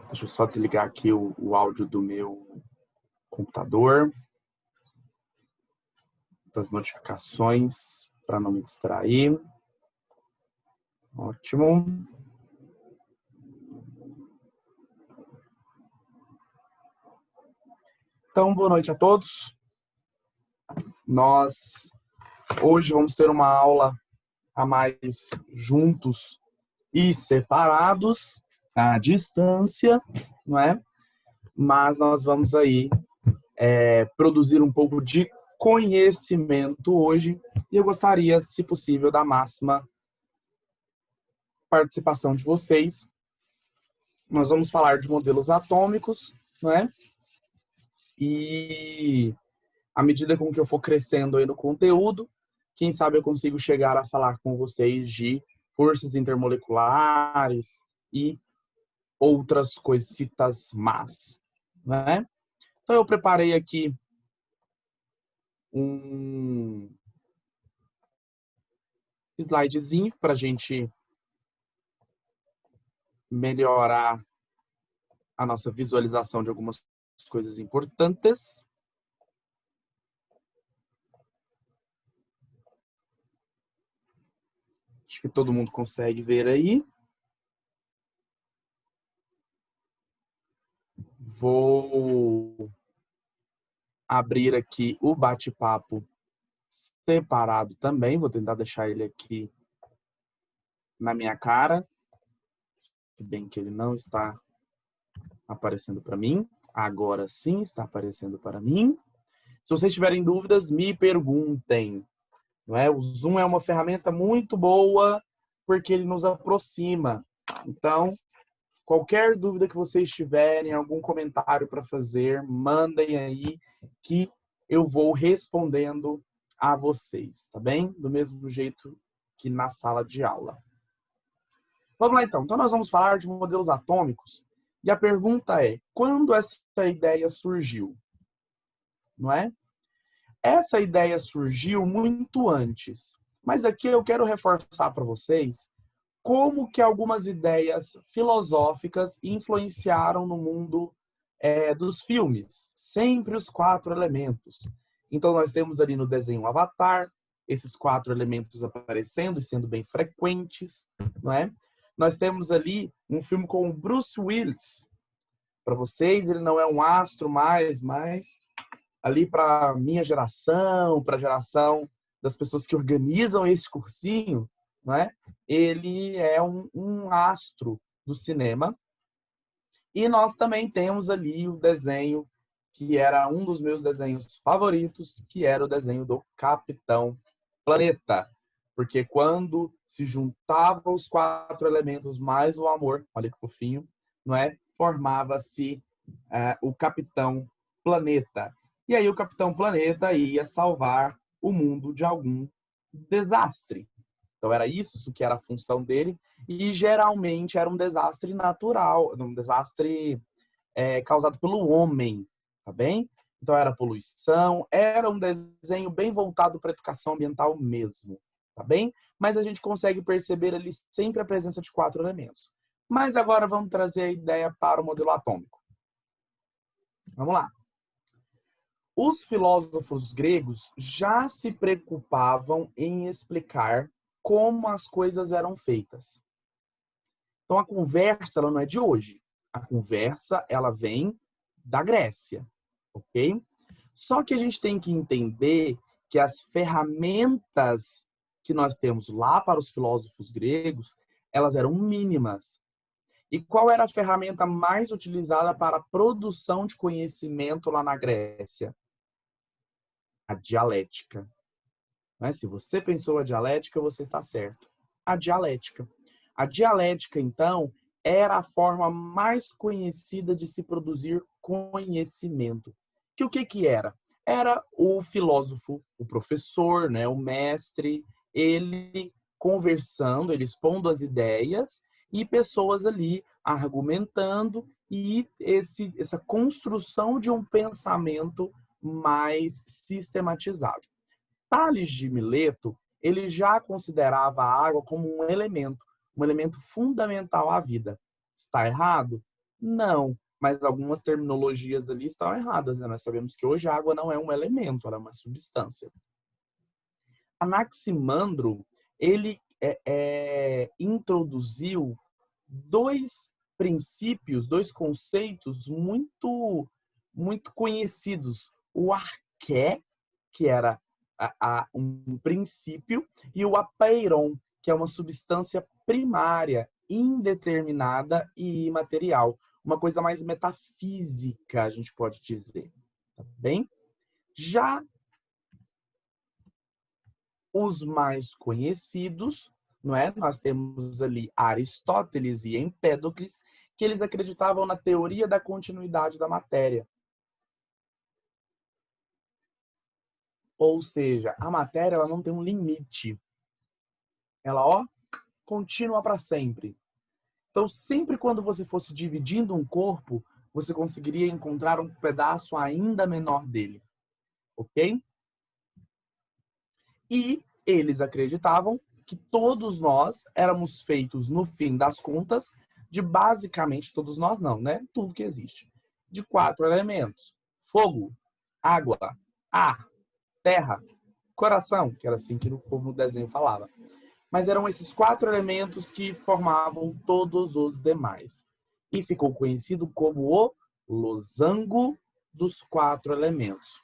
Deixa eu só desligar aqui o áudio do meu computador, das notificações, para não me distrair. Ótimo. Então, boa noite a todos. Nós hoje vamos ter uma aula a mais juntos e separados, à distância, não é? Mas nós vamos aí produzir um pouco de conhecimento hoje e eu gostaria, se possível, da máxima participação de vocês. Nós vamos falar de modelos atômicos, não é? E à medida com que eu for crescendo aí no conteúdo, quem sabe eu consigo chegar a falar com vocês de forças intermoleculares e outras coisitas más, né? Então eu preparei aqui um slidezinho para a gente melhorar a nossa visualização de algumas coisas importantes. Acho que todo mundo consegue ver aí. Vou abrir aqui o bate-papo separado também. Vou tentar deixar ele aqui na minha cara. Se bem que ele não está aparecendo para mim. Agora sim está aparecendo para mim. Se vocês tiverem dúvidas, me perguntem. Não é? O Zoom é uma ferramenta muito boa porque ele nos aproxima. Então, qualquer dúvida que vocês tiverem, algum comentário para fazer, mandem aí que eu vou respondendo a vocês, tá bem? Do mesmo jeito que na sala de aula. Vamos lá então. Então nós vamos falar de modelos atômicos e a pergunta é: quando essa ideia surgiu? Não é? Essa ideia surgiu muito antes, mas aqui eu quero reforçar para vocês como que algumas ideias filosóficas influenciaram no mundo dos filmes. Sempre os 4 elementos. Então, nós temos ali no desenho Avatar, esses 4 elementos aparecendo e sendo bem frequentes, não é? Nós temos ali um filme com o Bruce Willis. Para vocês, ele não é um astro mais, mas ali para minha geração, para a geração das pessoas que organizam esse cursinho, não é? Ele é um astro do cinema. E nós também temos ali o desenho, que era um dos meus desenhos favoritos, que era o desenho do Capitão Planeta. Porque quando se juntavam os 4 elementos mais o amor, olha que fofinho, não é? Formava-se o Capitão Planeta. E aí o Capitão Planeta ia salvar o mundo de algum desastre. Então era isso que era a função dele e geralmente era um desastre natural, um desastre causado pelo homem, tá bem? Então era poluição, era um desenho bem voltado para a educação ambiental mesmo, tá bem? Mas a gente consegue perceber ali sempre a presença de 4 elementos. Mas agora vamos trazer a ideia para o modelo atômico. Vamos lá. Os filósofos gregos já se preocupavam em explicar como as coisas eram feitas. Então a conversa ela não é de hoje. A conversa ela vem da Grécia, ok? Só que a gente tem que entender que as ferramentas que nós temos lá para os filósofos gregos, elas eram mínimas. E qual era a ferramenta mais utilizada para a produção de conhecimento lá na Grécia? A dialética. Se você pensou a dialética, você está certo. A dialética. A dialética, então, era a forma mais conhecida de se produzir conhecimento. Que o que era? Era o filósofo, o professor, né, o mestre, ele conversando, ele expondo as ideias e pessoas ali argumentando e essa construção de um pensamento mais sistematizado. Tales de Mileto, ele já considerava a água como um elemento fundamental à vida. Está errado? Não, mas algumas terminologias ali estão erradas, né? Nós sabemos que hoje a água não é um elemento, ela é uma substância. Anaximandro, ele introduziu dois princípios, dois conceitos muito conhecidos. O arqué, que era um princípio, e o apeiron, que é uma substância primária, indeterminada e imaterial. Uma coisa mais metafísica, a gente pode dizer. Tá bem? Já os mais conhecidos, não é? Nós temos ali Aristóteles e Empédocles, que eles acreditavam na teoria da continuidade da matéria. Ou seja, a matéria ela não tem um limite. Ela, continua para sempre. Então, sempre quando você fosse dividindo um corpo, você conseguiria encontrar um pedaço ainda menor dele. Ok? E eles acreditavam que todos nós éramos feitos, no fim das contas, de basicamente, todos nós não, né? Tudo que existe. De 4 elementos. Fogo, água, ar, terra, coração, que era assim que o povo no desenho falava. Mas eram esses 4 elementos que formavam todos os demais. E ficou conhecido como o losango dos 4 elementos.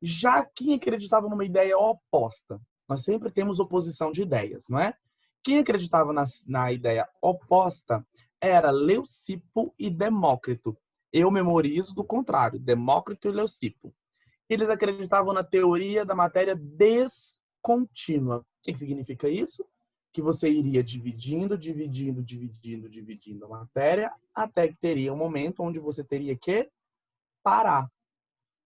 Já quem acreditava numa ideia oposta, nós sempre temos oposição de ideias, não é? Quem acreditava na ideia oposta era Leucipo e Demócrito. Eu memorizo do contrário, Demócrito e Leucipo. Eles acreditavam na teoria da matéria descontínua. O que significa isso? Que você iria dividindo a matéria até que teria um momento onde você teria que parar,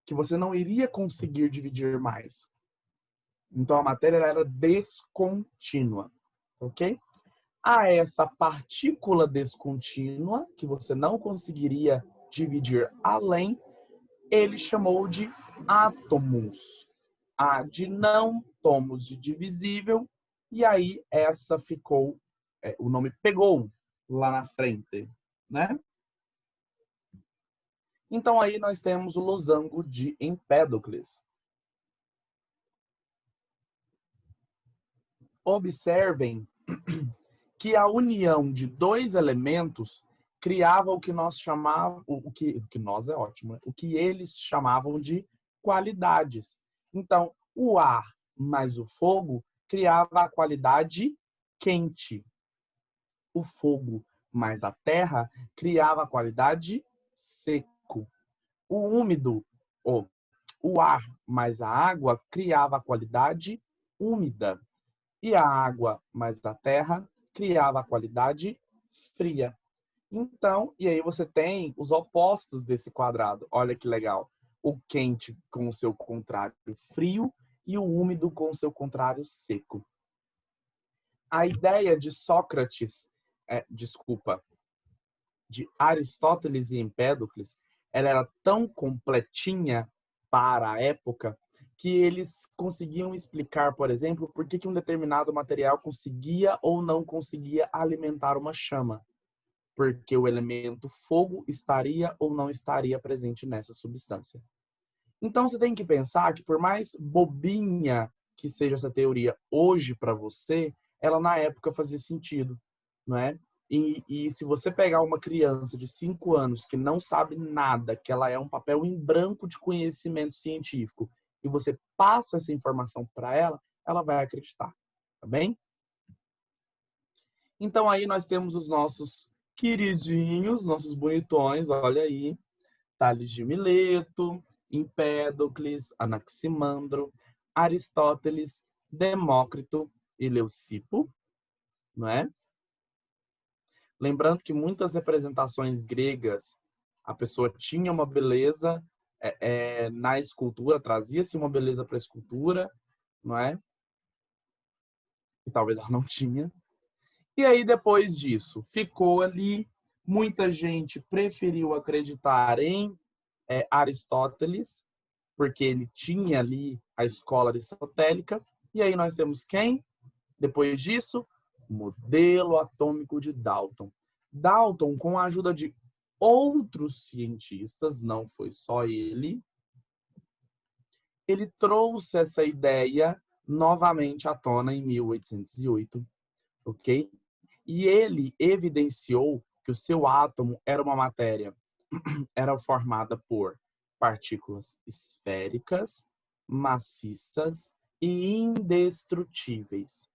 que você não iria conseguir dividir mais. Então a matéria era descontínua, ok? A essa partícula descontínua, que você não conseguiria dividir além, ele chamou de átomos. A de não tomos de divisível, e aí essa ficou, o nome pegou lá na frente, né? Então aí nós temos o losango de Empédocles. Observem que a união de dois elementos criava o que nós chamávamos, o que nós é ótimo, né? O que eles chamavam de qualidades. Então, o ar mais o fogo criava a qualidade quente. O fogo mais a terra criava a qualidade seco. O úmido, o ar mais a água criava a qualidade úmida. E a água mais a terra criava a qualidade fria. Então, e aí você tem os opostos desse quadrado. Olha que legal. O quente com o seu contrário frio e o úmido com o seu contrário seco. A ideia de Sócrates, de Aristóteles e Empédocles, ela era tão completinha para a época que eles conseguiam explicar, por exemplo, por que um determinado material conseguia ou não conseguia alimentar uma chama. Porque o elemento fogo estaria ou não estaria presente nessa substância. Então você tem que pensar que por mais bobinha que seja essa teoria hoje para você, ela na época fazia sentido, não é? E se você pegar uma criança de 5 anos que não sabe nada, que ela é um papel em branco de conhecimento científico, e você passa essa informação para ela, ela vai acreditar, tá bem? Então aí nós temos os nossos queridinhos, nossos bonitões, olha aí, Tales de Mileto, Empédocles, Anaximandro, Aristóteles, Demócrito e Leucipo, não é? Lembrando que muitas representações gregas, a pessoa tinha uma beleza na escultura, trazia-se uma beleza para a escultura, não é? E talvez ela não tinha. E aí, depois disso, ficou ali. Muita gente preferiu acreditar em Aristóteles, porque ele tinha ali a escola aristotélica. E aí nós temos quem? Depois disso, o modelo atômico de Dalton. Dalton, com a ajuda de outros cientistas, não foi só ele trouxe essa ideia novamente à tona em 1808, ok? E ele evidenciou que o seu átomo era uma matéria, era formada por partículas esféricas, maciças e indestrutíveis,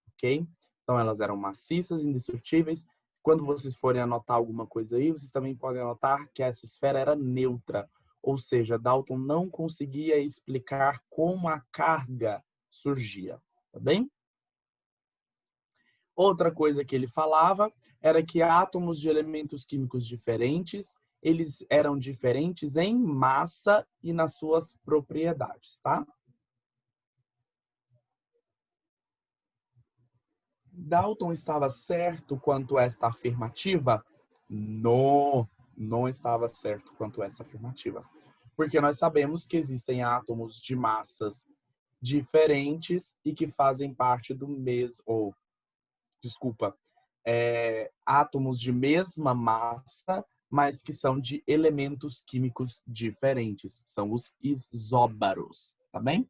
ok? Então, elas eram maciças e indestrutíveis. Quando vocês forem anotar alguma coisa aí, vocês também podem anotar que essa esfera era neutra, ou seja, Dalton não conseguia explicar como a carga surgia, tá bem? Outra coisa que ele falava era que átomos de elementos químicos diferentes, eles eram diferentes em massa e nas suas propriedades, tá? Dalton estava certo quanto a esta afirmativa? Não estava certo quanto a essa afirmativa. Porque nós sabemos que existem átomos de massas diferentes e que fazem parte do mesmo, átomos de mesma massa, mas que são de elementos químicos diferentes. São os isóbaros, tá bem?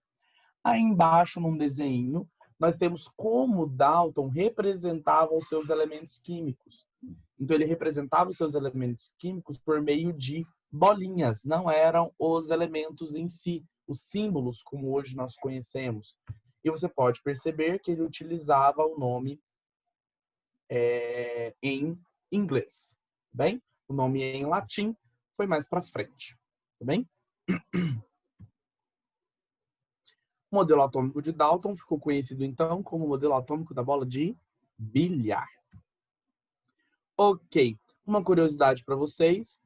Aí embaixo, num desenho, nós temos como Dalton representava os seus elementos químicos. Então, ele representava os seus elementos químicos por meio de bolinhas, não eram os elementos em si, os símbolos como hoje nós conhecemos. E você pode perceber que ele utilizava o nome em inglês, tá bem? O nome em latim foi mais para frente, tá bem? O modelo atômico de Dalton ficou conhecido então como modelo atômico da bola de bilhar. Ok, uma curiosidade para vocês,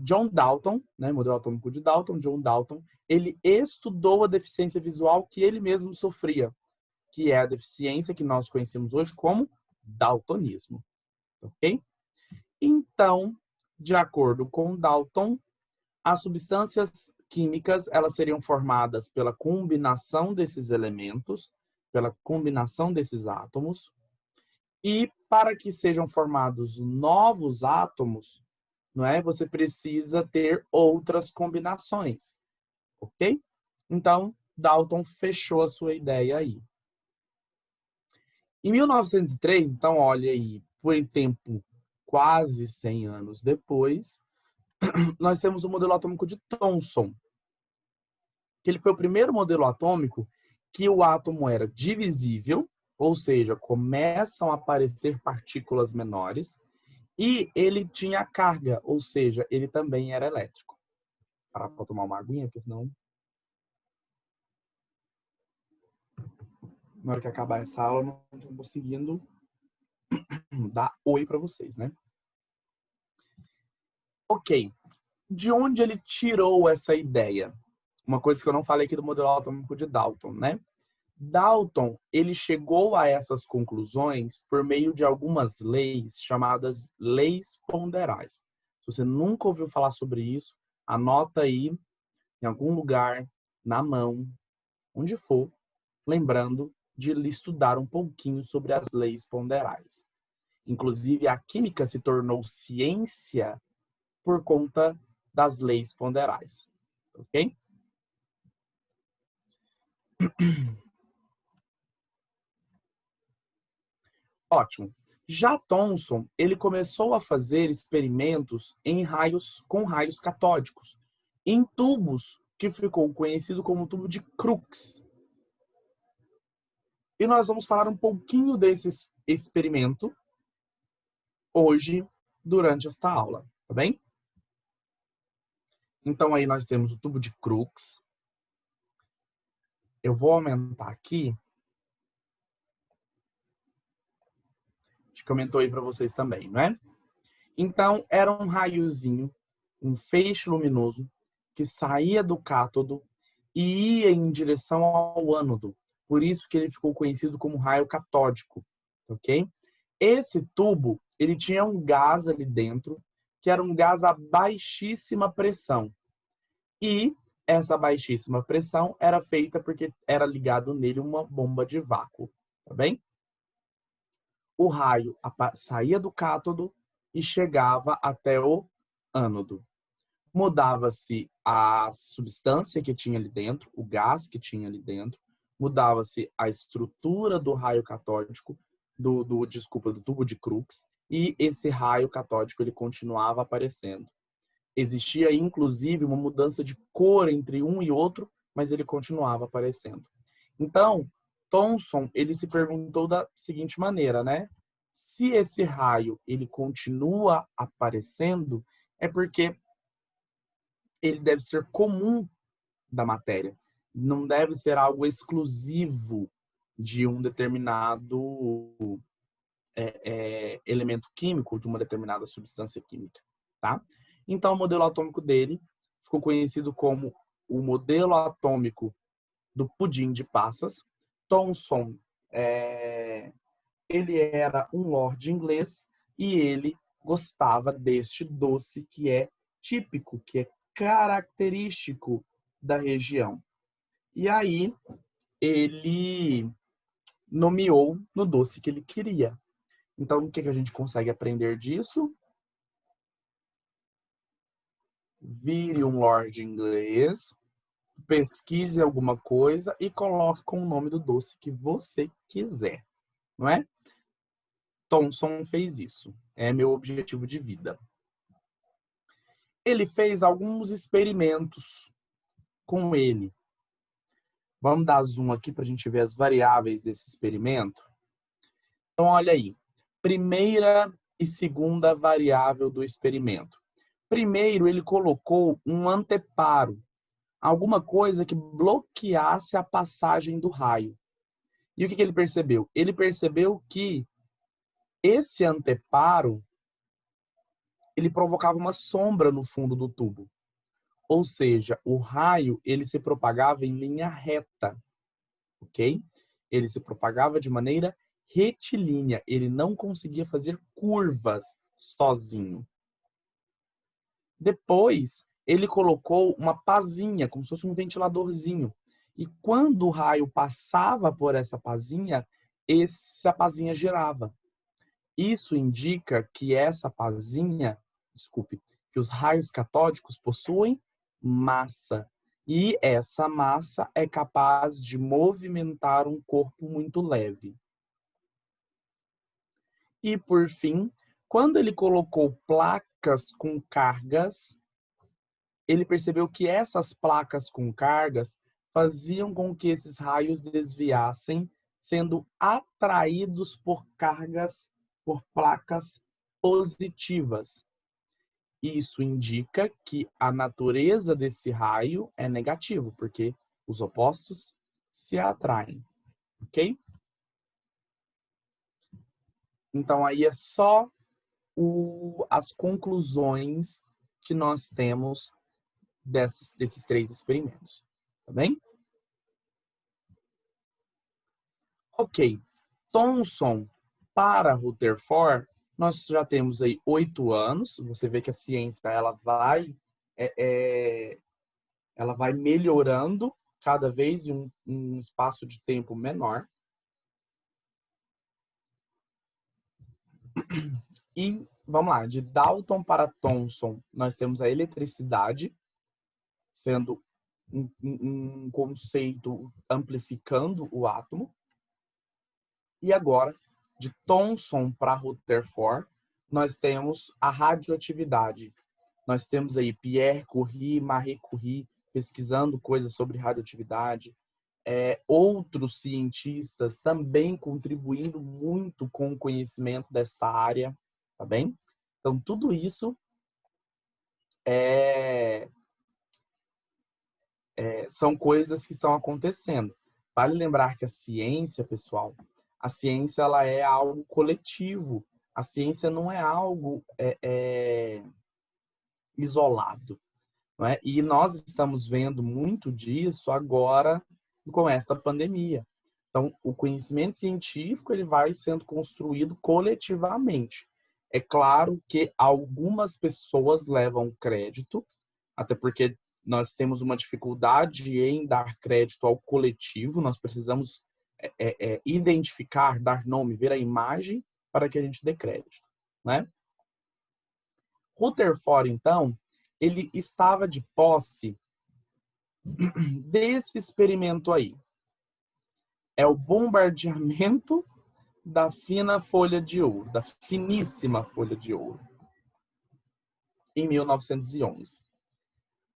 John Dalton, né, modelo atômico de Dalton, John Dalton, ele estudou a deficiência visual que ele mesmo sofria, que é a deficiência que nós conhecemos hoje como daltonismo, ok? Então, de acordo com Dalton, as substâncias químicas elas seriam formadas pela combinação desses elementos, pela combinação desses átomos, e para que sejam formados novos átomos, não é? Você precisa ter outras combinações, ok? Então, Dalton fechou a sua ideia aí. Em 1903, então, olha aí, por tempo quase 100 anos depois, nós temos o modelo atômico de Thomson, que ele foi o primeiro modelo atômico que o átomo era divisível, ou seja, começam a aparecer partículas menores, e ele tinha carga, ou seja, ele também era elétrico. Parar para tomar uma aguinha, porque senão, na hora que acabar essa aula, eu não estou conseguindo dar oi para vocês, né? Ok. De onde ele tirou essa ideia? Uma coisa que eu não falei aqui do modelo atômico de Dalton, né? Dalton, ele chegou a essas conclusões por meio de algumas leis chamadas leis ponderais. Se você nunca ouviu falar sobre isso, anota aí em algum lugar, na mão, onde for, lembrando de estudar um pouquinho sobre as leis ponderais. Inclusive, a química se tornou ciência por conta das leis ponderais, ok? Ótimo. Já Thomson, ele começou a fazer experimentos com raios catódicos, em tubos que ficou conhecido como tubo de Crookes. E nós vamos falar um pouquinho desse experimento hoje, durante esta aula, tá bem? Então, aí nós temos o tubo de Crookes. Eu vou aumentar aqui. Acho que aumentou aí para vocês também, não é? Então, era um raiozinho, um feixe luminoso, que saía do cátodo e ia em direção ao ânodo. Por isso que ele ficou conhecido como raio catódico, ok? Esse tubo, ele tinha um gás ali dentro, que era um gás a baixíssima pressão. E essa baixíssima pressão era feita porque era ligado nele uma bomba de vácuo, tá bem? O raio saía do cátodo, e chegava até o ânodo. Mudava-se a substância que tinha ali dentro, o gás que tinha ali dentro, mudava-se a estrutura do raio catódico, do tubo de Crookes, e esse raio catódico ele continuava aparecendo. Existia, inclusive, uma mudança de cor entre um e outro, mas ele continuava aparecendo. Então, Thomson, ele se perguntou da seguinte maneira, né? Se esse raio, ele continua aparecendo, é porque ele deve ser comum da matéria. Não deve ser algo exclusivo de um determinado elemento químico, de uma determinada substância química, tá? Então, o modelo atômico dele ficou conhecido como o modelo atômico do pudim de passas. Thomson, ele era um lord inglês e ele gostava deste doce que é típico, que é característico da região. E aí, ele nomeou no doce que ele queria. Então, o que a gente consegue aprender disso? Vire um lord inglês, pesquise alguma coisa e coloque com o nome do doce que você quiser, não é? Thomson fez isso. É meu objetivo de vida. Ele fez alguns experimentos com ele. Vamos dar zoom aqui para a gente ver as variáveis desse experimento. Então, olha aí. Primeira e segunda variável do experimento. Primeiro, ele colocou um anteparo, alguma coisa que bloqueasse a passagem do raio. E o que ele percebeu? Ele percebeu que esse anteparo ele provocava uma sombra no fundo do tubo. Ou seja, o raio ele se propagava em linha reta, ok? Ele se propagava de maneira retilínea, ele não conseguia fazer curvas sozinho. Depois, ele colocou uma pazinha, como se fosse um ventiladorzinho. E quando o raio passava por essa pazinha girava. Isso indica que que os raios catódicos possuem massa. E essa massa é capaz de movimentar um corpo muito leve. E, por fim, quando ele colocou placas com cargas, ele percebeu que essas placas com cargas faziam com que esses raios desviassem, sendo atraídos por placas positivas. Isso indica que a natureza desse raio é negativo, porque os opostos se atraem, ok? Então, aí é só as conclusões que nós temos desses 3 experimentos, tá bem? Ok. Thomson para Rutherford, nós já temos aí 8 anos. Você vê que a ciência ela vai melhorando cada vez em um espaço de tempo menor. E vamos lá, de Dalton para Thomson, nós temos a eletricidade sendo um conceito amplificando o átomo. E agora, de Thomson para Rutherford, nós temos a radioatividade. Nós temos aí Pierre Curie, Marie Curie, pesquisando coisas sobre radioatividade. Outros cientistas também contribuindo muito com o conhecimento desta área, tá bem? Então, tudo isso são coisas que estão acontecendo. Vale lembrar que a ciência, pessoal, a ciência ela é algo coletivo. A ciência não é algo isolado, não é? E nós estamos vendo muito disso agora com essa pandemia. Então, o conhecimento científico ele vai sendo construído coletivamente. É claro que algumas pessoas levam crédito, até porque nós temos uma dificuldade em dar crédito ao coletivo, nós precisamos identificar, dar nome, ver a imagem para que a gente dê crédito, né? Rutherford, então, ele estava de posse desse experimento aí. É o bombardeamento da fina folha de ouro, da finíssima folha de ouro, em 1911.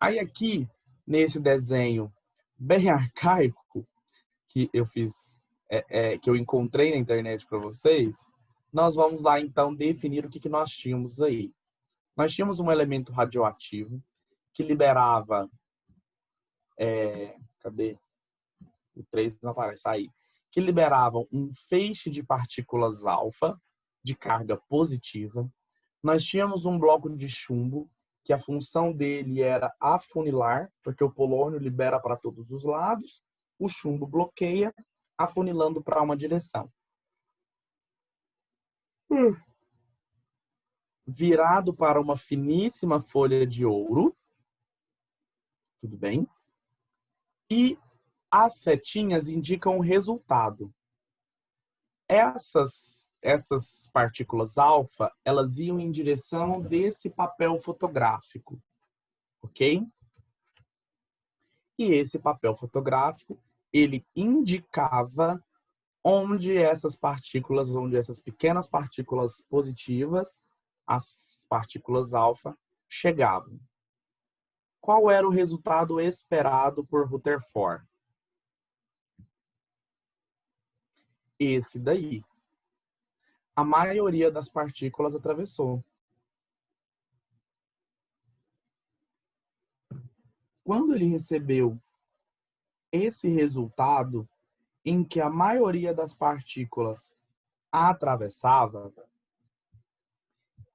Aí aqui, nesse desenho bem arcaico que eu fiz, que eu encontrei na internet para vocês, nós vamos lá então definir o que nós tínhamos aí. Nós tínhamos um elemento radioativo que liberava, cadê? O 3 não aparece aí. Que liberavam um feixe de partículas alfa de carga positiva. Nós tínhamos um bloco de chumbo que a função dele era afunilar, porque o polônio libera para todos os lados, o chumbo bloqueia, afunilando para uma direção. Virado para uma finíssima folha de ouro, tudo bem? E as setinhas indicam o resultado. Essas partículas alfa, elas iam em direção desse papel fotográfico, ok? E esse papel fotográfico, ele indicava onde essas pequenas partículas positivas, as partículas alfa, chegavam. Qual era o resultado esperado por Rutherford? Esse daí. A maioria das partículas atravessou. Quando ele recebeu esse resultado, em que a maioria das partículas atravessava,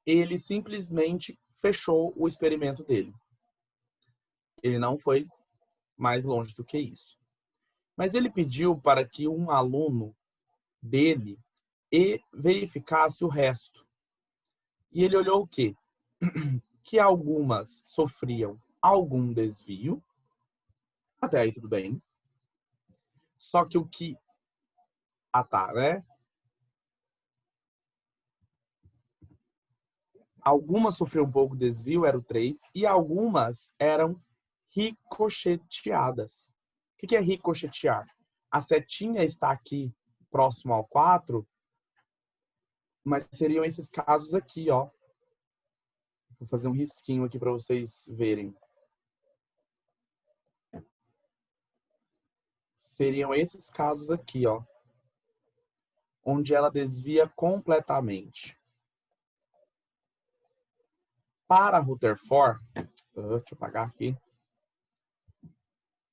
ele simplesmente fechou o experimento dele. Ele não foi mais longe do que isso. Mas ele pediu para que um aluno dele verificasse o resto. E ele olhou o quê? Que algumas sofriam algum desvio. Até aí tudo bem. Só que o que... Ah, tá, né? Algumas sofriam um pouco de desvio, era o 3, e algumas eram ricocheteadas. O que é ricochetear? A setinha está aqui próximo ao 4, mas seriam esses casos aqui, ó. Vou fazer um risquinho aqui para vocês verem. Seriam esses casos aqui, ó, onde ela desvia completamente. Para Rutherford, deixa eu apagar aqui.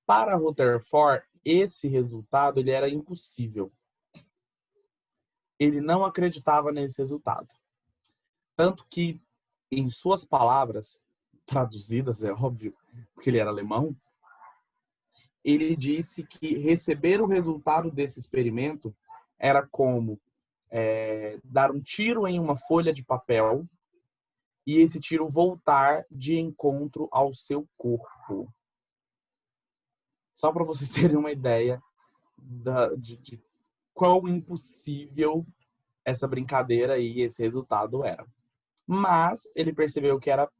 Para Rutherford, esse resultado ele era impossível. Ele não acreditava nesse resultado. Tanto que, em suas palavras, traduzidas, é óbvio, porque ele era alemão, ele disse que receber o resultado desse experimento era como dar um tiro em uma folha de papel e esse tiro voltar de encontro ao seu corpo. Só para vocês terem uma ideia de quão impossível essa brincadeira e esse resultado era. Mas ele percebeu que era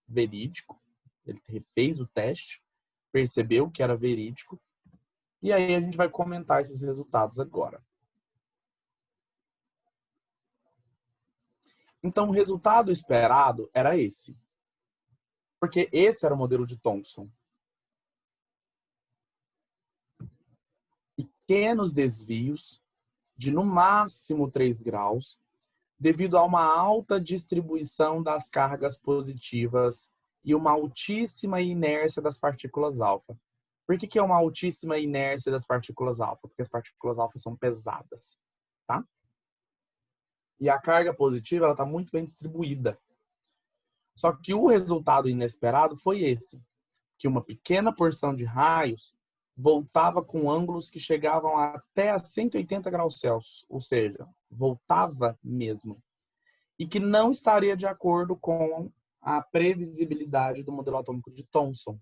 verídico, ele fez o teste, percebeu que era verídico, e aí a gente vai comentar esses resultados agora. Então, o resultado esperado era esse. Porque esse era o modelo de Thomson. Pequenos desvios de no máximo 3 graus, devido a uma alta distribuição das cargas positivas e uma altíssima inércia das partículas alfa. Por que é uma altíssima inércia das partículas alfa? Porque as partículas alfa são pesadas, tá? E a carga positiva ela está muito bem distribuída. Só que o resultado inesperado foi esse, que uma pequena porção de raios voltava com ângulos que chegavam até a 180 graus Celsius, ou seja, voltava mesmo. E que não estaria de acordo com a previsibilidade do modelo atômico de Thomson.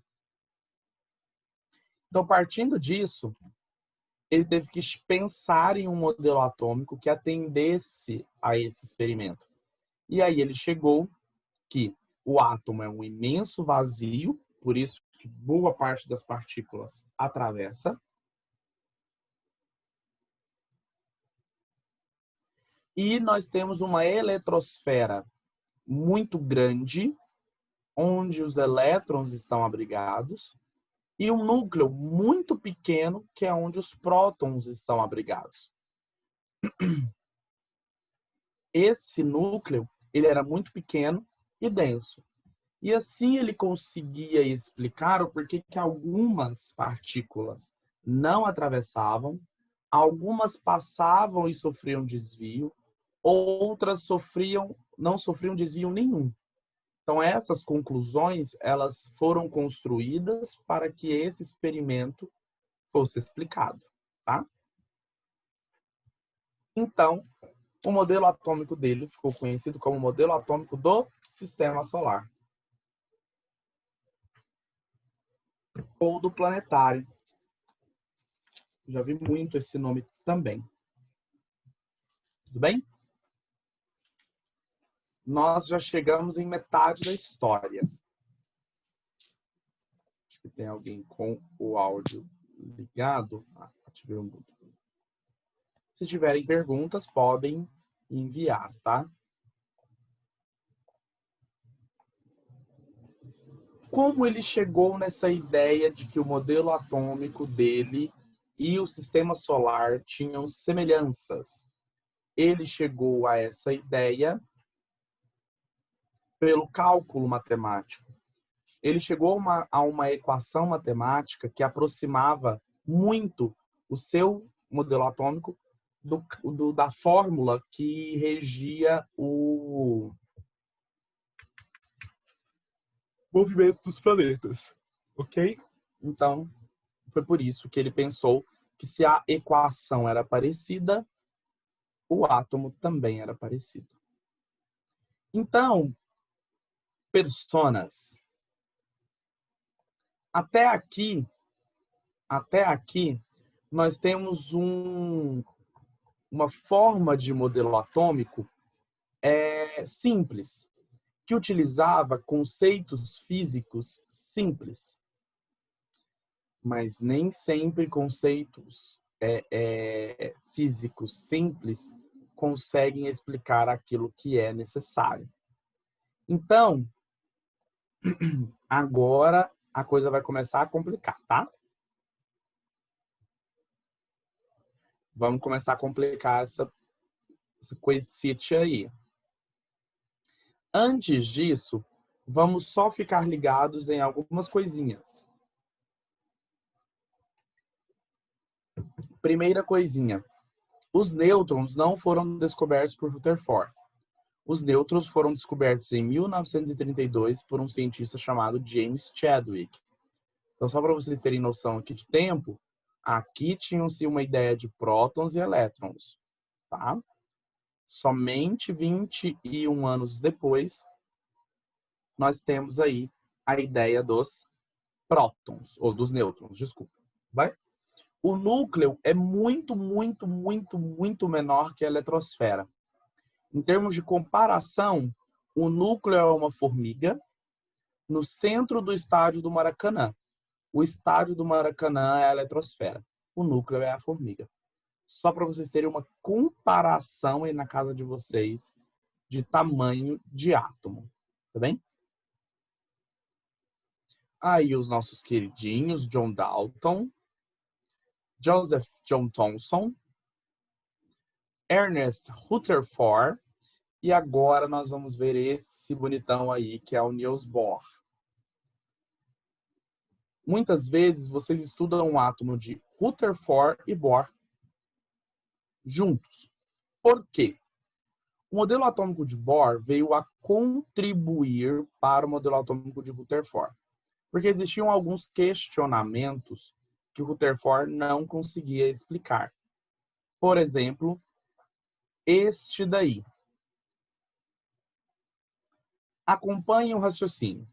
Então, partindo disso, ele teve que pensar em um modelo atômico que atendesse a esse experimento. E aí ele chegou que o átomo é um imenso vazio, por isso que boa parte das partículas atravessa. E nós temos uma eletrosfera muito grande, onde os elétrons estão abrigados, e um núcleo muito pequeno, que é onde os prótons estão abrigados. Esse núcleo, ele era muito pequeno e denso. E assim ele conseguia explicar o porquê que algumas partículas não atravessavam, algumas passavam e sofriam desvio, outras não sofriam desvio nenhum. Então essas conclusões, elas foram construídas para que esse experimento fosse explicado, tá? Então, o modelo atômico dele ficou conhecido como modelo atômico do Sistema Solar. Ou do planetário. Já vi muito esse nome também. Tudo bem? Nós já chegamos em metade da história. Acho que tem alguém com o áudio ligado. Ativei o mudo. Se tiverem perguntas, podem enviar, tá? Como ele chegou nessa ideia de que o modelo atômico dele e o sistema solar tinham semelhanças? Ele chegou a essa ideia pelo cálculo matemático. Ele chegou a uma equação matemática que aproximava muito o seu modelo atômico da fórmula que regia o movimento dos planetas, ok? Então, foi por isso que ele pensou que se a equação era parecida, o átomo também era parecido. Então, personas, até aqui, nós temos uma forma de modelo atômico simples, que utilizava conceitos físicos simples, mas nem sempre conceitos físicos simples conseguem explicar aquilo que é necessário. Então, agora a coisa vai começar a complicar, tá? Vamos começar a complicar essa coisite aí. Antes disso, vamos só ficar ligados em algumas coisinhas. Primeira coisinha. Os nêutrons não foram descobertos por Rutherford. Os nêutrons foram descobertos em 1932 por um cientista chamado James Chadwick. Então, só para vocês terem noção aqui de tempo, aqui tinham-se uma ideia de prótons e elétrons, tá? Somente 21 anos depois, nós temos aí a ideia dos prótons, ou dos nêutrons, desculpa. Vai? O núcleo é muito, muito, muito, muito menor que a eletrosfera. Em termos de comparação, o núcleo é uma formiga no centro do estádio do Maracanã. O estádio do Maracanã é a eletrosfera. O núcleo é a formiga. Só para vocês terem uma comparação aí na casa de vocês de tamanho de átomo. Tá bem? Aí os nossos queridinhos John Dalton, Joseph John Thomson, Ernest Rutherford, e agora nós vamos ver esse bonitão aí, que é o Niels Bohr. Muitas vezes vocês estudam um átomo de Rutherford e Bohr juntos. Por quê? O modelo atômico de Bohr veio a contribuir para o modelo atômico de Rutherford, porque existiam alguns questionamentos que o Rutherford não conseguia explicar. Por exemplo, este daí. Acompanhe o raciocínio.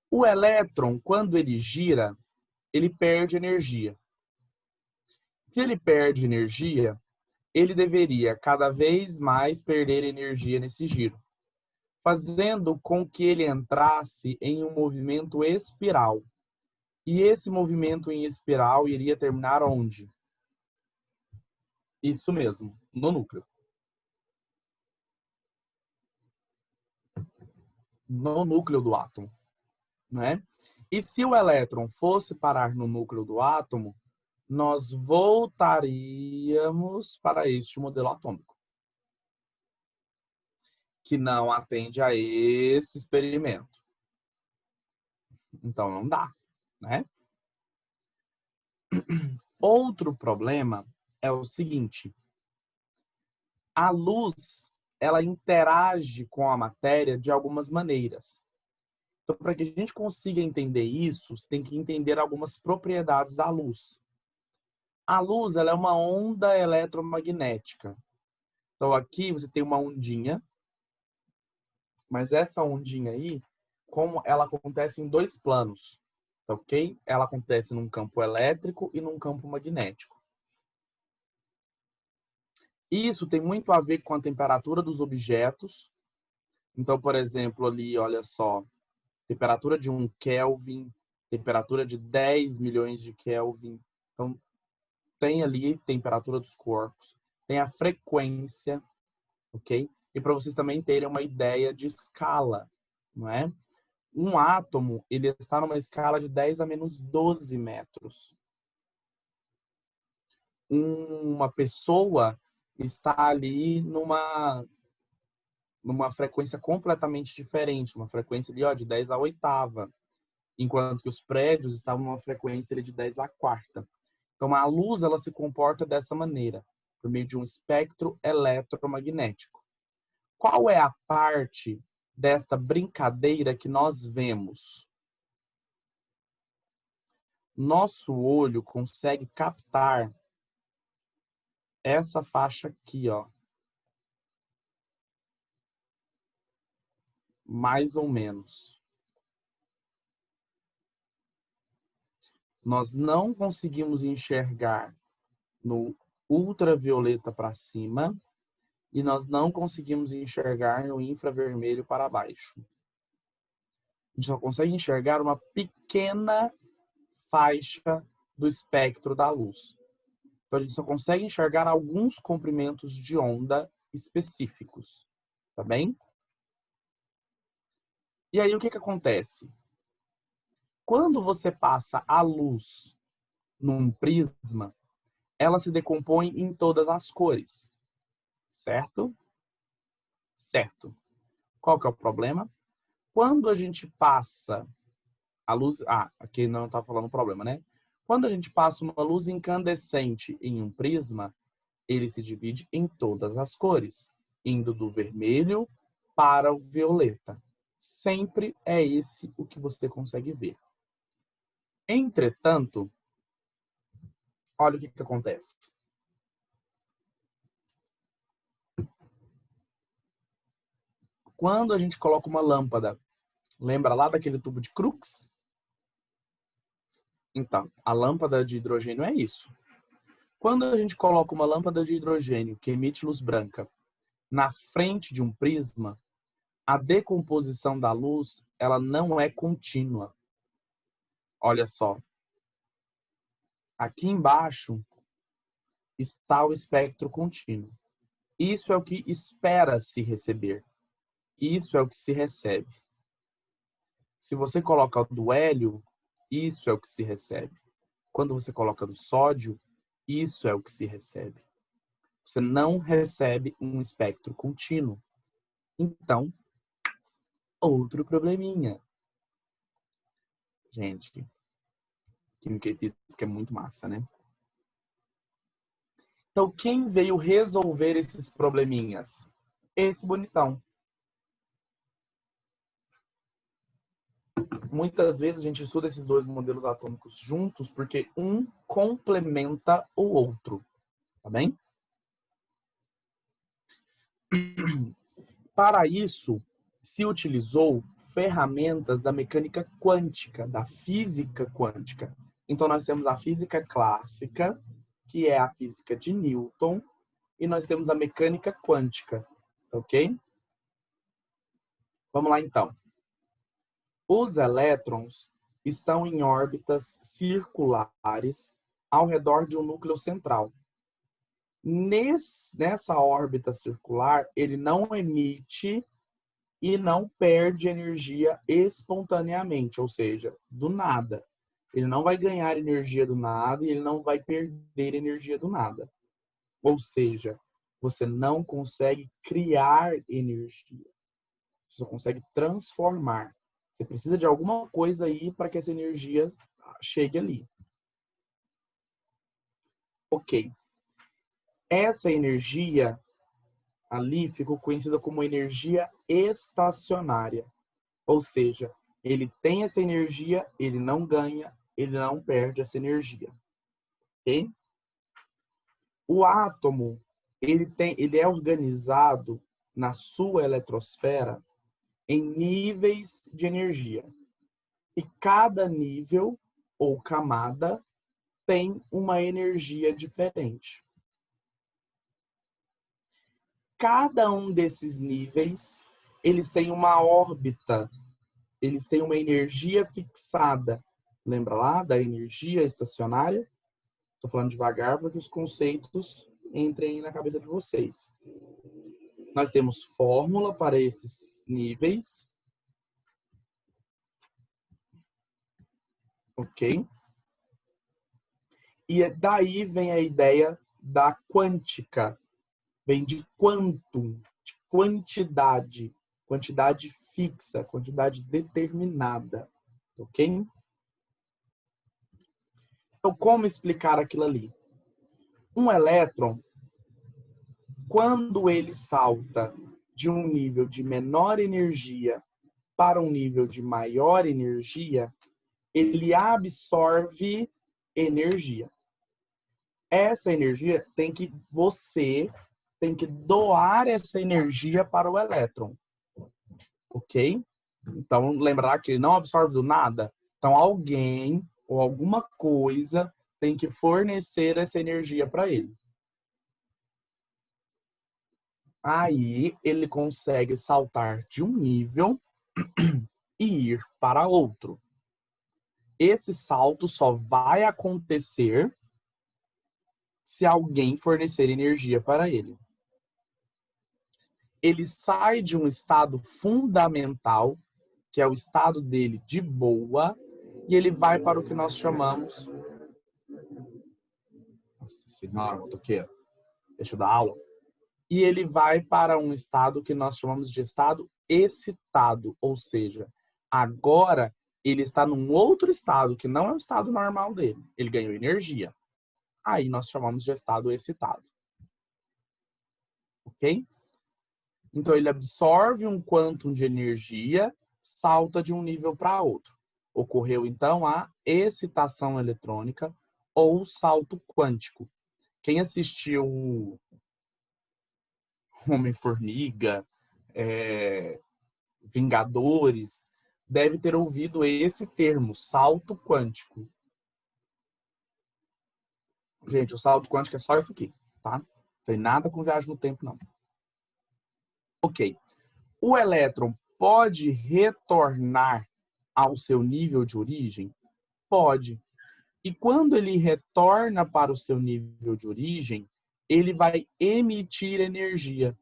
O elétron, quando ele gira, ele perde energia. Se ele perde energia, ele deveria cada vez mais perder energia nesse giro, fazendo com que ele entrasse em um movimento espiral. E esse movimento em espiral iria terminar onde? Isso mesmo, no núcleo. No núcleo do átomo, né? E se o elétron fosse parar no núcleo do átomo, nós voltaríamos para este modelo atômico, que não atende a esse experimento. Então não dá, né? Outro problema é o seguinte: a luz, ela interage com a matéria de algumas maneiras. Então, para que a gente consiga entender isso, você tem que entender algumas propriedades da luz. A luz, ela é uma onda eletromagnética. Então, aqui você tem uma ondinha, mas essa ondinha aí, como ela acontece em dois planos, ok? Ela acontece num campo elétrico e num campo magnético. Isso tem muito a ver com a temperatura dos objetos. Então, por exemplo, ali, olha só, temperatura de 1 Kelvin, temperatura de 10 milhões de Kelvin. Então, tem ali temperatura dos corpos, tem a frequência, ok? E para vocês também terem uma ideia de escala, não é? Um átomo, ele está numa escala de 10 a menos 12 metros. Uma pessoa está ali numa frequência completamente diferente, uma frequência ali, ó, de 10 a oitava, enquanto que os prédios estavam numa frequência ali de 10 a quarta. Então, a luz, ela se comporta dessa maneira, por meio de um espectro eletromagnético. Qual é a parte desta brincadeira que nós vemos? Nosso olho consegue captar essa faixa aqui, ó. Mais ou menos. Nós não conseguimos enxergar no ultravioleta para cima e nós não conseguimos enxergar no infravermelho para baixo. A gente só consegue enxergar uma pequena faixa do espectro da luz. Então, a gente só consegue enxergar alguns comprimentos de onda específicos, tá bem? E aí, o que acontece? Quando você passa a luz num prisma, ela se decompõe em todas as cores, certo? Certo. Qual que é o problema? Quando a gente passa a luz... aqui não está falando o problema, né? Quando a gente passa uma luz incandescente em um prisma, ele se divide em todas as cores, indo do vermelho para o violeta. Sempre é esse o que você consegue ver. Entretanto, olha o que acontece. Quando a gente coloca uma lâmpada, lembra lá daquele tubo de Crookes? Então, a lâmpada de hidrogênio é isso. Quando a gente coloca uma lâmpada de hidrogênio que emite luz branca na frente de um prisma, a decomposição da luz, ela não é contínua. Olha só. Aqui embaixo está o espectro contínuo. Isso é o que espera-se receber. Isso é o que se recebe. Se você coloca do hélio, isso é o que se recebe. Quando você coloca do sódio, isso é o que se recebe. Você não recebe um espectro contínuo. Então, outro probleminha. Gente, química e física é muito massa, né? Então, quem veio resolver esses probleminhas? Esse bonitão. Muitas vezes a gente estuda esses dois modelos atômicos juntos porque um complementa o outro, tá bem? Para isso, se utilizou ferramentas da mecânica quântica, da física quântica. Então, nós temos a física clássica, que é a física de Newton, e nós temos a mecânica quântica, ok? Vamos lá, então. Os elétrons estão em órbitas circulares ao redor de um núcleo central. Nessa órbita circular, ele não emite e não perde energia espontaneamente, ou seja, do nada. Ele não vai ganhar energia do nada e ele não vai perder energia do nada. Ou seja, você não consegue criar energia. Você só consegue transformar. Você precisa de alguma coisa aí para que essa energia chegue ali. Ok. Essa energia ali ficou conhecida como energia estacionária. Ou seja, ele tem essa energia, ele não ganha, ele não perde essa energia. Ok? O átomo, ele é organizado na sua eletrosfera em níveis de energia. E cada nível ou camada tem uma energia diferente. Cada um desses níveis, eles têm uma órbita, eles têm uma energia fixada. Lembra lá da energia estacionária? Estou falando devagar para que os conceitos entrem na cabeça de vocês. Nós temos fórmula para esses níveis. Ok? E daí vem a ideia da quântica. Vem de quantum, de quantidade. Quantidade fixa, quantidade determinada. Ok? Então, como explicar aquilo ali? Um elétron, quando ele salta de um nível de menor energia para um nível de maior energia, ele absorve energia. Essa energia você tem que doar essa energia para o elétron. Ok? Então, lembrar que ele não absorve do nada. Então, alguém ou alguma coisa tem que fornecer essa energia para ele. Aí, ele consegue saltar de um nível e ir para outro. Esse salto só vai acontecer se alguém fornecer energia para ele. Ele sai de um estado fundamental, que é o estado dele de boa, e ele vai para o que nós chamamos... Nossa senhora, motoqueiro, deixa eu dar aula. E ele vai para um estado que nós chamamos de estado excitado, ou seja, agora ele está num outro estado que não é o estado normal dele. Ele ganhou energia. Aí nós chamamos de estado excitado. Ok? Então ele absorve um quantum de energia, salta de um nível para outro. Ocorreu então a excitação eletrônica ou salto quântico. Quem assistiu Homem-Formiga, Vingadores, deve ter ouvido esse termo, salto quântico. Gente, o salto quântico é só isso aqui, tá? Não tem nada com viagem no tempo, não. Ok. O elétron pode retornar ao seu nível de origem? Pode. E quando ele retorna para o seu nível de origem, ele vai emitir energia.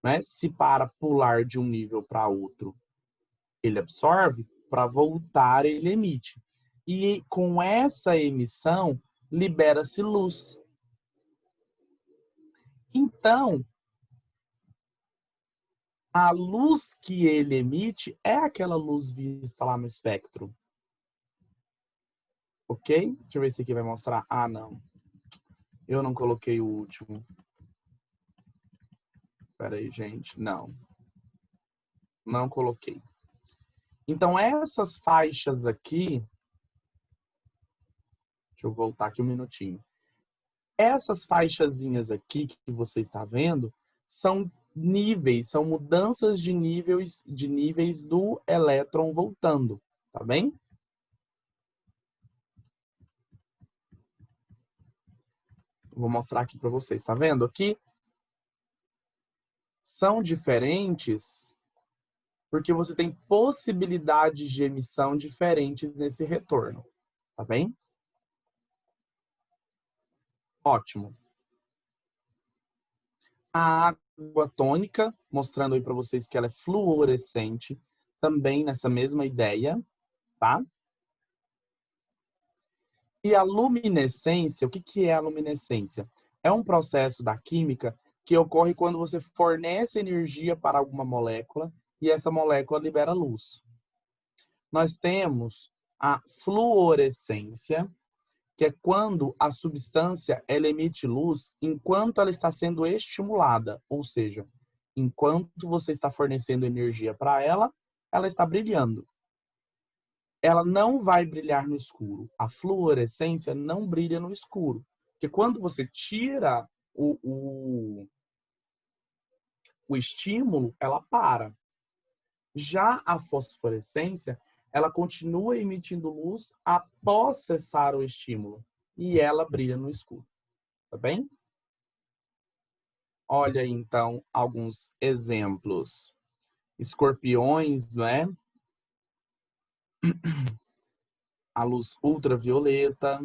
Né? Se para pular de um nível para outro, ele absorve, para voltar ele emite. E com essa emissão, libera-se luz. Então, a luz que ele emite é aquela luz vista lá no espectro. Ok? Deixa eu ver se aqui vai mostrar. Ah, não. Eu não coloquei o último. Espera aí, gente. Não. Não coloquei. Então, essas faixas aqui... Deixa eu voltar aqui um minutinho. Essas faixazinhas aqui que você está vendo são níveis, são mudanças de níveis do elétron voltando, tá bem? Vou mostrar aqui para vocês, tá vendo aqui? São diferentes porque você tem possibilidades de emissão diferentes nesse retorno. Tá bem? Ótimo. A água tônica, mostrando aí para vocês que ela é fluorescente, também nessa mesma ideia, tá? E a luminescência, o que é a luminescência? É um processo da química que ocorre quando você fornece energia para alguma molécula e essa molécula libera luz. Nós temos a fluorescência, que é quando a substância ela emite luz enquanto ela está sendo estimulada, ou seja, enquanto você está fornecendo energia para ela, ela está brilhando. Ela não vai brilhar no escuro. A fluorescência não brilha no escuro. Porque quando você tira o estímulo, ela para. Já a fosforescência, ela continua emitindo luz após cessar o estímulo. E ela brilha no escuro. Tá bem? Olha aí, então, alguns exemplos. Escorpiões, não é? A luz ultravioleta.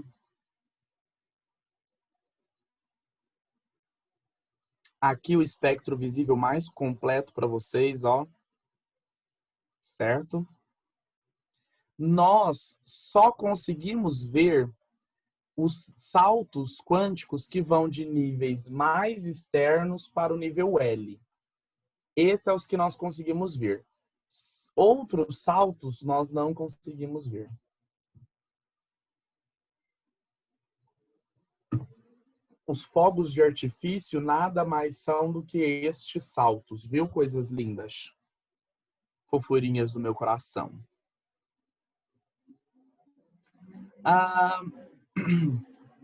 Aqui o espectro visível mais completo para vocês, ó. Certo? Nós só conseguimos ver os saltos quânticos que vão de níveis mais externos para o nível L. Esses são os que nós conseguimos ver. Outros saltos nós não conseguimos ver. Os fogos de artifício nada mais são do que estes saltos, viu? Coisas lindas. Fofurinhas do meu coração.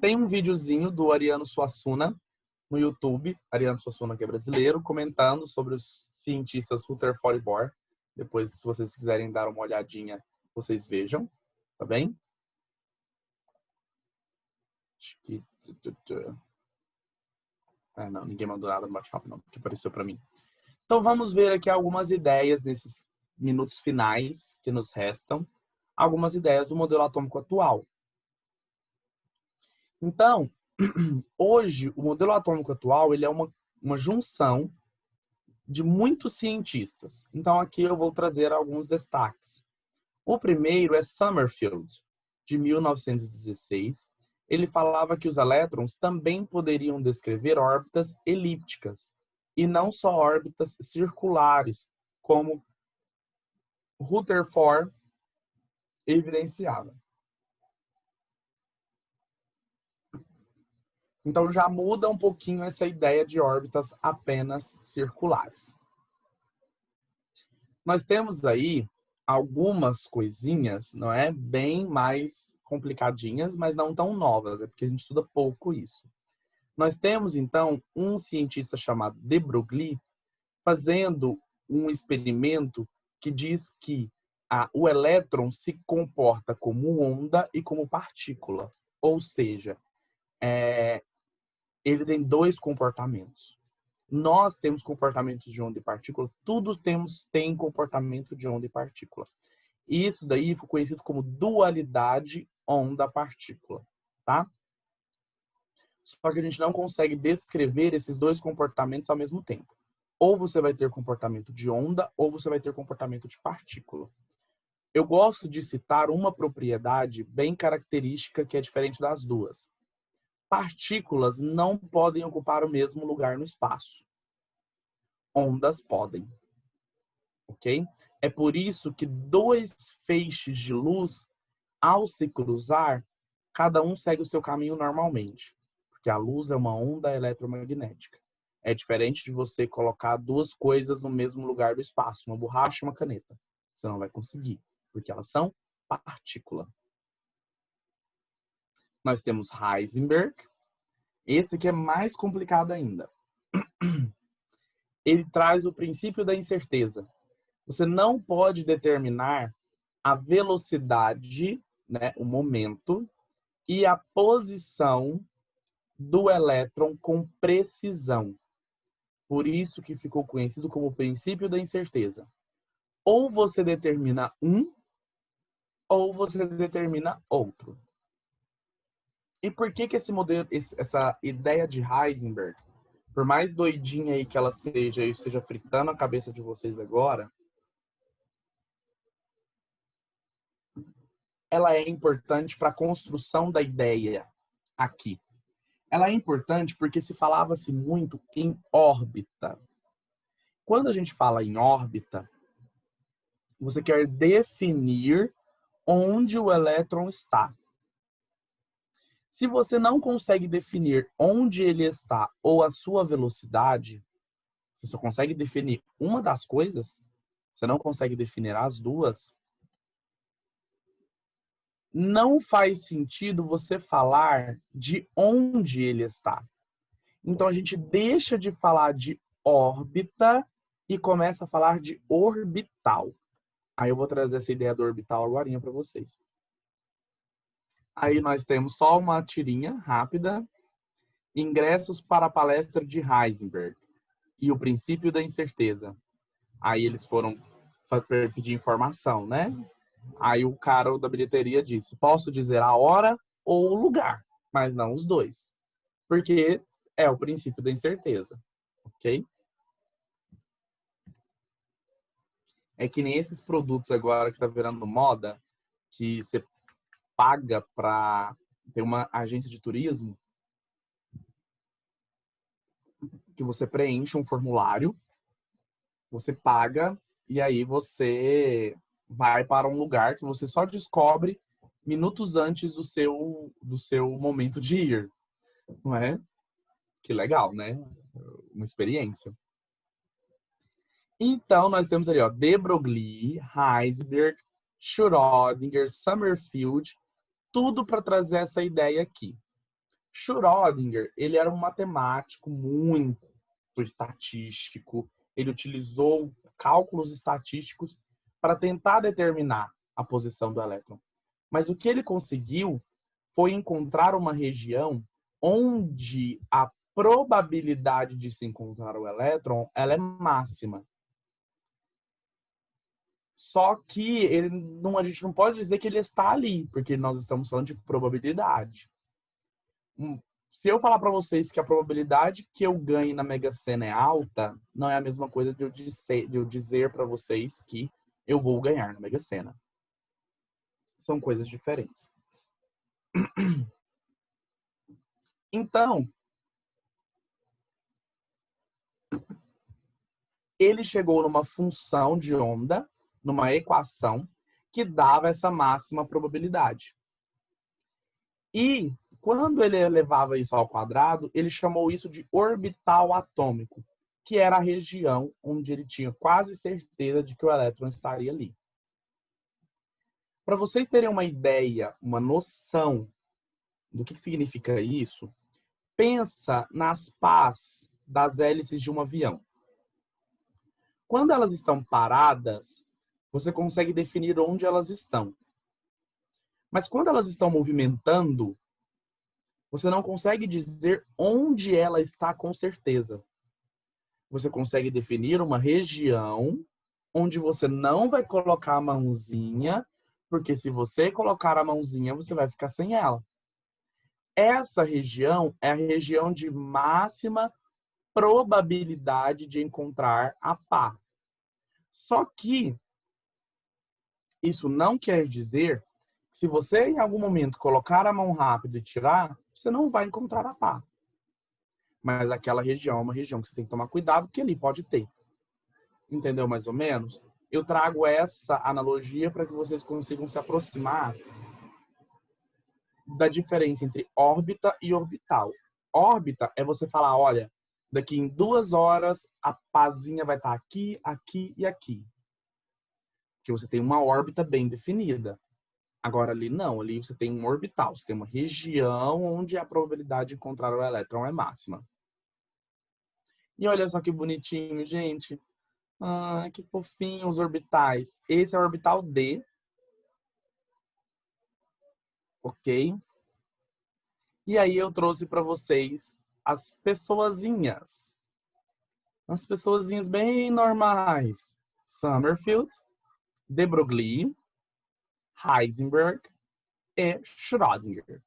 Tem um videozinho do Ariano Suassuna no YouTube, Ariano Suassuna, que é brasileiro, comentando sobre os cientistas Rutherford e Bohr. Depois, se vocês quiserem dar uma olhadinha, vocês vejam, tá bem? Acho que... não, ninguém mandou nada no bate-papo, não, porque apareceu para mim. Então, vamos ver aqui algumas ideias nesses minutos finais que nos restam. Algumas ideias do modelo atômico atual. Então, hoje, o modelo atômico atual ele é uma junção de muitos cientistas. Então, aqui eu vou trazer alguns destaques. O primeiro é Summerfield, de 1916. Ele falava que os elétrons também poderiam descrever órbitas elípticas, e não só órbitas circulares, como Rutherford evidenciava. Então já muda um pouquinho essa ideia de órbitas apenas circulares. Nós temos aí algumas coisinhas, não é? Bem mais complicadinhas, mas não tão novas, é porque a gente estuda pouco isso. Nós temos, então, um cientista chamado de Broglie fazendo um experimento que diz que o elétron se comporta como onda e como partícula. Ou seja, ele tem dois comportamentos. Nós temos comportamentos de onda e partícula, tudo tem comportamento de onda e partícula. E isso daí foi conhecido como dualidade onda-partícula, tá? Só que a gente não consegue descrever esses dois comportamentos ao mesmo tempo. Ou você vai ter comportamento de onda, ou você vai ter comportamento de partícula. Eu gosto de citar uma propriedade bem característica que é diferente das duas. Partículas não podem ocupar o mesmo lugar no espaço. Ondas podem. Ok? É por isso que dois feixes de luz, ao se cruzar, cada um segue o seu caminho normalmente. Porque a luz é uma onda eletromagnética. É diferente de você colocar duas coisas no mesmo lugar do espaço, uma borracha e uma caneta. Você não vai conseguir, porque elas são partícula. Nós temos Heisenberg. Esse aqui é mais complicado ainda. Ele traz o princípio da incerteza. Você não pode determinar a velocidade, né, o momento, e a posição do elétron com precisão. Por isso que ficou conhecido como o princípio da incerteza. ou você determina um, ou você determina outro. E por que esse modelo, essa ideia de Heisenberg, por mais doidinha aí que ela seja, e seja fritando a cabeça de vocês agora, ela é importante para a construção da ideia aqui. Ela é importante porque se falava-se muito em órbita. Quando a gente fala em órbita, você quer definir onde o elétron está. Se você não consegue definir onde ele está ou a sua velocidade, você só consegue definir uma das coisas, você não consegue definir as duas, não faz sentido você falar de onde ele está. Então a gente deixa de falar de órbita e começa a falar de orbital. Aí eu vou trazer essa ideia do orbital agora para vocês. Aí nós temos só uma tirinha rápida. Ingressos para a palestra de Heisenberg e o princípio da incerteza. Aí eles foram pedir informação, né? Aí o cara da bilheteria disse, posso dizer a hora ou o lugar, mas não os dois. Porque é o princípio da incerteza, ok? É que nem esses produtos agora que tá virando moda, que você paga para ter uma agência de turismo, que você preenche um formulário, você paga e aí você vai para um lugar que você só descobre minutos antes do seu momento de ir, não é? Que legal, né? Uma experiência. Então, nós temos ali, ó, de Broglie, Heisenberg, Schrödinger, Sommerfeld, tudo para trazer essa ideia aqui. Schrödinger, ele era um matemático muito estatístico, ele utilizou cálculos estatísticos para tentar determinar a posição do elétron. Mas o que ele conseguiu foi encontrar uma região onde a probabilidade de se encontrar o elétron ela é máxima. Só que a gente não pode dizer que ele está ali, porque nós estamos falando de probabilidade. Se eu falar para vocês que a probabilidade que eu ganhe na Mega Sena é alta, não é a mesma coisa de eu dizer para vocês que eu vou ganhar na Mega Sena. São coisas diferentes. Então, ele chegou numa função de onda, numa equação, que dava essa máxima probabilidade. E, quando ele levava isso ao quadrado, ele chamou isso de orbital atômico, que era a região onde ele tinha quase certeza de que o elétron estaria ali. Para vocês terem uma ideia, uma noção do que significa isso, pensa nas pás das hélices de um avião. Quando elas estão paradas, você consegue definir onde elas estão. Mas quando elas estão movimentando, você não consegue dizer onde ela está com certeza. Você consegue definir uma região onde você não vai colocar a mãozinha, porque se você colocar a mãozinha, você vai ficar sem ela. Essa região é a região de máxima probabilidade de encontrar a pá. Só que isso não quer dizer que se você em algum momento colocar a mão rápido e tirar, você não vai encontrar a pá. Mas aquela região é uma região que você tem que tomar cuidado, porque ali pode ter. Entendeu mais ou menos? Eu trago essa analogia para que vocês consigam se aproximar da diferença entre órbita e orbital. Órbita é você falar, olha, daqui em 2 horas a pazinha vai estar aqui, aqui e aqui. Porque você tem uma órbita bem definida. Agora ali não, ali você tem um orbital, você tem uma região onde a probabilidade de encontrar o elétron é máxima. E olha só que bonitinho, gente. Ah, que fofinho os orbitais. Esse é o orbital D. Ok? E aí eu trouxe para vocês as pessoazinhas. As pessoazinhas bem normais. Sommerfeld, de Broglie, Heisenberg e Schrödinger.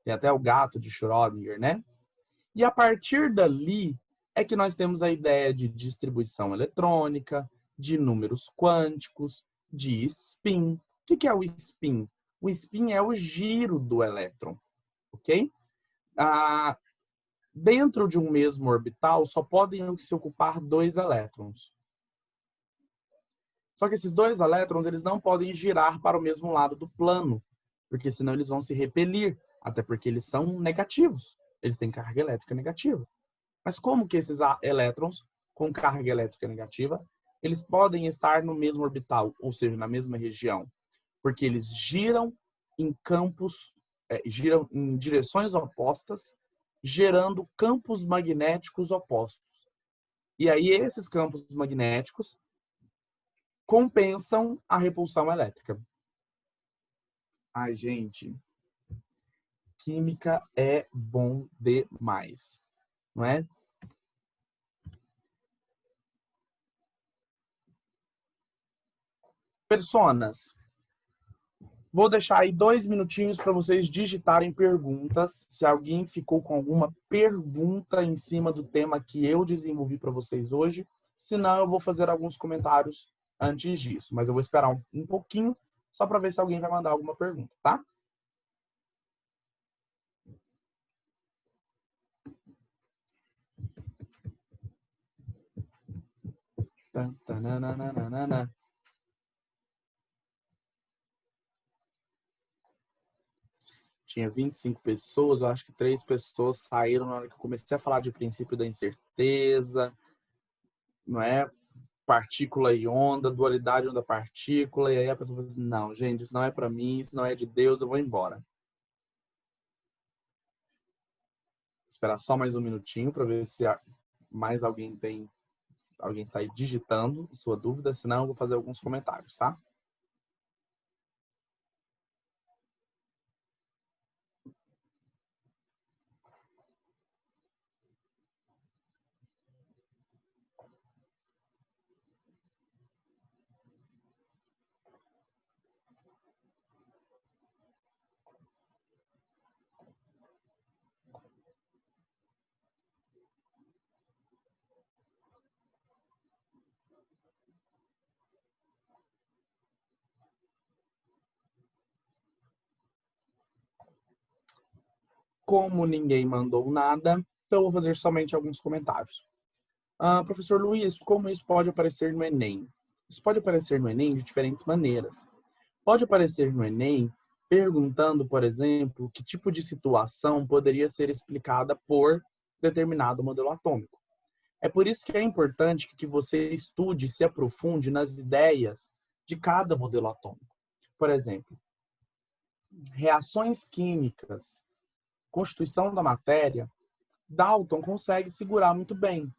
Tem até o gato de Schrödinger, né? E a partir dali é que nós temos a ideia de distribuição eletrônica, de números quânticos, de spin. O que é o spin? O spin é o giro do elétron, ok? Dentro de um mesmo orbital só podem se ocupar 2 elétrons. Só que esses 2 elétrons eles não podem girar para o mesmo lado do plano, porque senão eles vão se repelir, até porque eles são negativos. Eles têm carga elétrica negativa. Mas como que esses elétrons com carga elétrica negativa, eles podem estar no mesmo orbital, ou seja, na mesma região? Porque eles giram em campos, giram em direções opostas, gerando campos magnéticos opostos. E aí esses campos magnéticos compensam a repulsão elétrica. Ai, gente, química é bom demais, não é? Personas. Vou deixar aí 2 minutinhos para vocês digitarem perguntas. Se alguém ficou com alguma pergunta em cima do tema que eu desenvolvi para vocês hoje, senão eu vou fazer alguns comentários antes disso. Mas eu vou esperar um pouquinho só para ver se alguém vai mandar alguma pergunta, tá? Tinha 25 pessoas, eu acho que 3 pessoas saíram na hora que eu comecei a falar de princípio da incerteza, não é? Partícula e onda, dualidade onda-partícula, e aí a pessoa fala assim, não, gente, isso não é para mim, isso não é de Deus, eu vou embora. Esperar só mais um minutinho para ver se mais alguém está aí digitando sua dúvida, senão eu vou fazer alguns comentários, tá? Como ninguém mandou nada, então eu vou fazer somente alguns comentários. Professor Luiz, como isso pode aparecer no Enem? Isso pode aparecer no Enem de diferentes maneiras. Pode aparecer no Enem perguntando, por exemplo, que tipo de situação poderia ser explicada por determinado modelo atômico. É por isso que é importante que você estude e se aprofunde nas ideias de cada modelo atômico. Por exemplo, reações químicas, constituição da matéria, Dalton consegue segurar muito bem.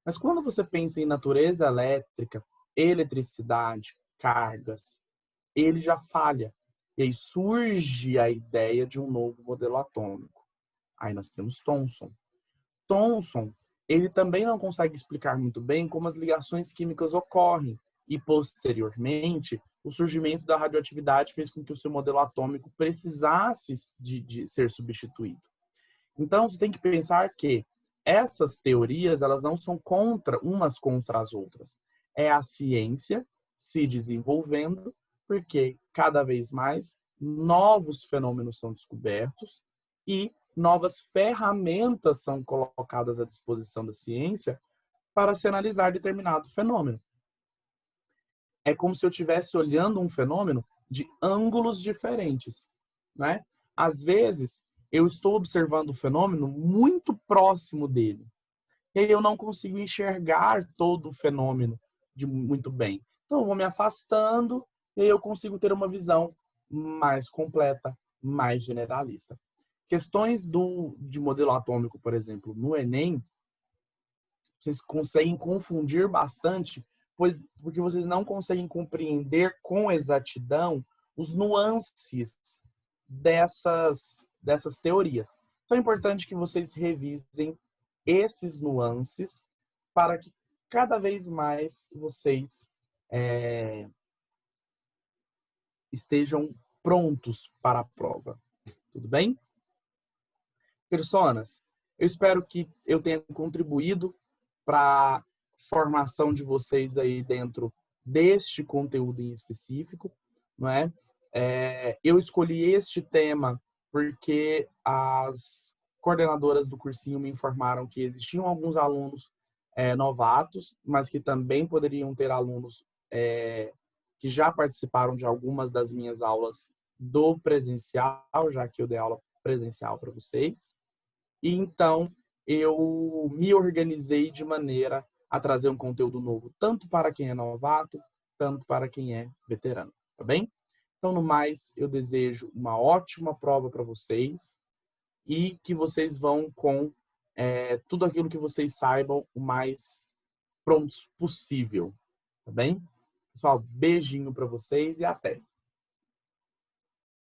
Mas quando você pensa em natureza elétrica, eletricidade, cargas, ele já falha. E aí surge a ideia de um novo modelo atômico. Aí nós temos Thomson. Thomson, ele também não consegue explicar muito bem como as ligações químicas ocorrem. E, posteriormente, o surgimento da radioatividade fez com que o seu modelo atômico precisasse de ser substituído. Então, você tem que pensar que essas teorias, elas não são umas contra as outras. É a ciência se desenvolvendo, porque cada vez mais novos fenômenos são descobertos e novas ferramentas são colocadas à disposição da ciência para se analisar determinado fenômeno. É como se eu estivesse olhando um fenômeno de ângulos diferentes, né? Às vezes, eu estou observando o fenômeno muito próximo dele. E aí eu não consigo enxergar todo o fenômeno muito bem. Então, eu vou me afastando e aí eu consigo ter uma visão mais completa, mais generalista. Questões de modelo atômico, por exemplo, no Enem, vocês conseguem confundir bastante, porque vocês não conseguem compreender com exatidão os nuances dessas teorias. Então é importante que vocês revisem esses nuances para que cada vez mais vocês estejam prontos para a prova. Tudo bem? Personas, eu espero que eu tenha contribuído para a formação de vocês aí dentro deste conteúdo em específico, não é? Eu escolhi este tema porque as coordenadoras do cursinho me informaram que existiam alguns alunos novatos, mas que também poderiam ter alunos que já participaram de algumas das minhas aulas do presencial, já que eu dei aula presencial para vocês. E então eu me organizei de maneira a trazer um conteúdo novo, tanto para quem é novato, tanto para quem é veterano, tá bem? Então, no mais, eu desejo uma ótima prova para vocês e que vocês vão com tudo aquilo que vocês saibam o mais prontos possível, tá bem? Pessoal, beijinho para vocês e até!